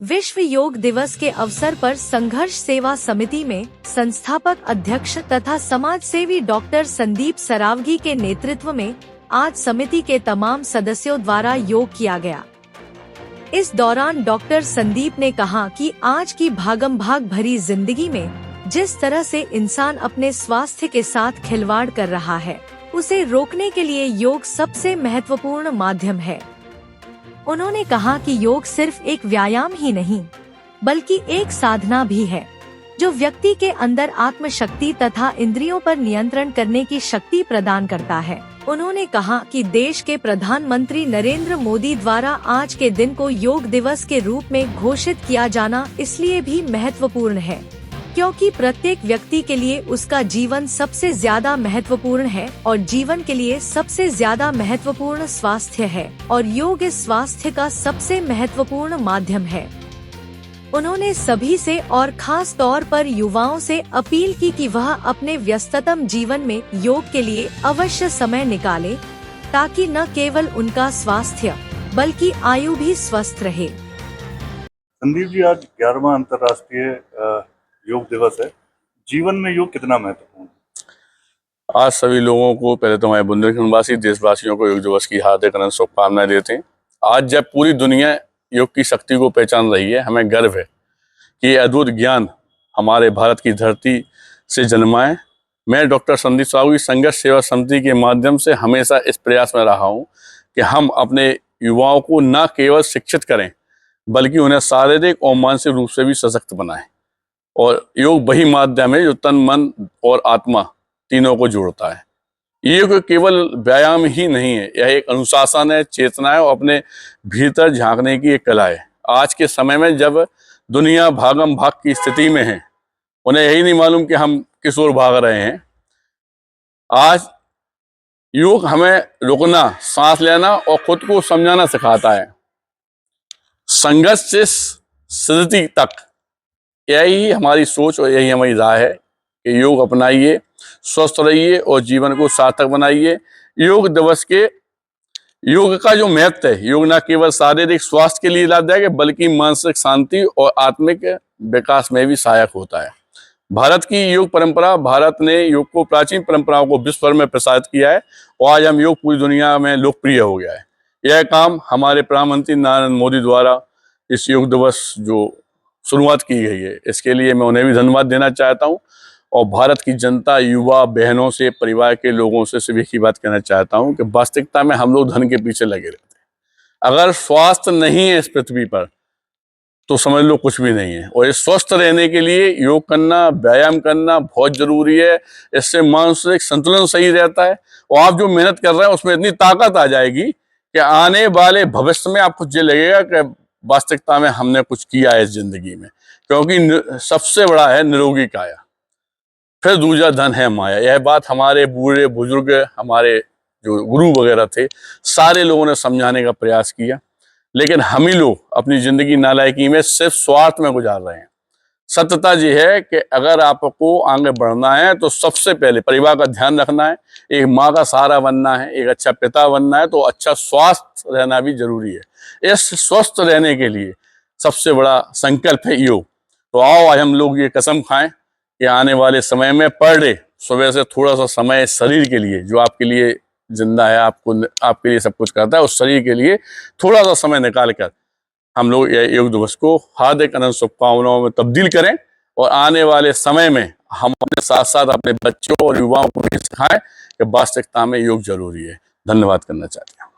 विश्व योग दिवस के अवसर पर संघर्ष सेवा समिति में संस्थापक अध्यक्ष तथा समाज सेवी डॉक्टर संदीप सरावगी के नेतृत्व में आज समिति के तमाम सदस्यों द्वारा योग किया गया। इस दौरान डॉक्टर संदीप ने कहा कि आज की भागम भाग भरी जिंदगी में जिस तरह से इंसान अपने स्वास्थ्य के साथ खिलवाड़ कर रहा है, उसे रोकने के लिए योग सबसे महत्वपूर्ण माध्यम है। उन्होंने कहा कि योग सिर्फ एक व्यायाम ही नहीं, बल्कि एक साधना भी है, जो व्यक्ति के अंदर आत्मशक्ति तथा इंद्रियों पर नियंत्रण करने की शक्ति प्रदान करता है। उन्होंने कहा कि देश के प्रधानमंत्री नरेंद्र मोदी द्वारा आज के दिन को योग दिवस के रूप में घोषित किया जाना इसलिए भी महत्वपूर्ण है, क्योंकि प्रत्येक व्यक्ति के लिए उसका जीवन सबसे ज्यादा महत्वपूर्ण है और जीवन के लिए सबसे ज्यादा महत्वपूर्ण स्वास्थ्य है और योग इस स्वास्थ्य का सबसे महत्वपूर्ण माध्यम है। उन्होंने सभी से और खास तौर पर युवाओं से अपील की कि वह अपने व्यस्ततम जीवन में योग के लिए अवश्य समय निकालें, ताकि न केवल उनका स्वास्थ्य बल्कि आयु भी स्वस्थ रहे। संदीप जी, आज 11वां अंतर्राष्ट्रीय योग दिवस है। जीवन में योग कितना महत्वपूर्ण है? आज सभी लोगों को, पहले तो हमारे बुंदेलखंडवासी देशवासियों को योग दिवस की हार्दिक अनंत शुभकामनाएं देते हैं। आज जब पूरी दुनिया योग की शक्ति को पहचान रही है, हमें गर्व है कि ये अद्भुत ज्ञान हमारे भारत की धरती से जन्मा है। मैं डॉक्टर संदीप सरावगी संघर्ष सेवा समिति के माध्यम से हमेशा इस प्रयास में रहा हूँ कि हम अपने युवाओं को न केवल शिक्षित करें, बल्कि उन्हें शारीरिक और मानसिक रूप से भी सशक्त बनाएं। और योग वही माध्यम है जो तन, मन और आत्मा तीनों को जोड़ता है। योग केवल व्यायाम ही नहीं है, यह एक अनुशासन है, चेतना है और अपने भीतर झांकने की एक कला है। आज के समय में जब दुनिया भागम भाग की स्थिति में है, उन्हें यही नहीं मालूम कि हम किस ओर भाग रहे हैं। आज योग हमें रुकना, सांस लेना और खुद को समझाना सिखाता है। संघर्ष से सिद्धि तक, यही हमारी सोच और यही हमारी राय है कि योग अपनाइए, स्वस्थ रहिए और जीवन को सार्थक बनाइए। योग का जो महत्व है, योग न केवल शारीरिक स्वास्थ्य के लिए लाभदायक है, बल्कि मानसिक शांति और आत्मिक विकास में भी सहायक होता है। भारत की योग परंपरा, भारत ने योग को प्राचीन परंपराओं को विश्व भर में प्रसारित किया है और आज हम योग पूरी दुनिया में लोकप्रिय हो गया है। यह काम हमारे प्रधानमंत्री नरेंद्र मोदी द्वारा इस योग दिवस जो शुरुआत की गई है, इसके लिए मैं उन्हें भी धन्यवाद देना चाहता हूं और भारत की जनता, युवा, बहनों से, परिवार के लोगों से सिर्फ एक ही बात कहना चाहता हूं कि वास्तविकता में हम लोग धन के पीछे लगे रहते हैं। अगर स्वास्थ्य नहीं है इस पृथ्वी पर, तो समझ लो कुछ भी नहीं है। और इस स्वस्थ रहने के लिए योग करना, व्यायाम करना बहुत जरूरी है। इससे मानसिक संतुलन सही रहता है और आप जो मेहनत कर रहे हैं उसमें इतनी ताकत आ जाएगी कि आने वाले भविष्य में आपको ये लगेगा कि वास्तविकता में हमने कुछ किया है इस जिंदगी में, क्योंकि सबसे बड़ा है निरोगी काया, फिर दूसरा धन है माया। यह बात हमारे बूढ़े बुजुर्ग, हमारे जो गुरु वगैरह थे, सारे लोगों ने समझाने का प्रयास किया, लेकिन हम ही लोग अपनी जिंदगी नालायकी में सिर्फ स्वार्थ में गुजार रहे हैं। सत्यता ये है कि अगर आपको आगे बढ़ना है तो सबसे पहले परिवार का ध्यान रखना है, एक माँ का सहारा बनना है, एक अच्छा पिता बनना है, तो अच्छा स्वास्थ्य रहना भी जरूरी है। इस स्वस्थ रहने के लिए सबसे बड़ा संकल्प है योग। तो आओ आज हम लोग ये कसम खाएं कि आने वाले समय में पर डे सुबह से थोड़ा सा समय शरीर के लिए, जो आपके लिए जिंदा है, आपके लिए सब कुछ करता है, उस शरीर के लिए थोड़ा सा समय निकाल कर हम लोग योग दिवस को हार्दिक अनंत शुभकामनाओं में तब्दील करें और आने वाले समय में हम अपने साथ साथ अपने बच्चों और युवाओं को भी सिखाएं कि वास्तविकता में योग जरूरी है। धन्यवाद करना चाहते हैं।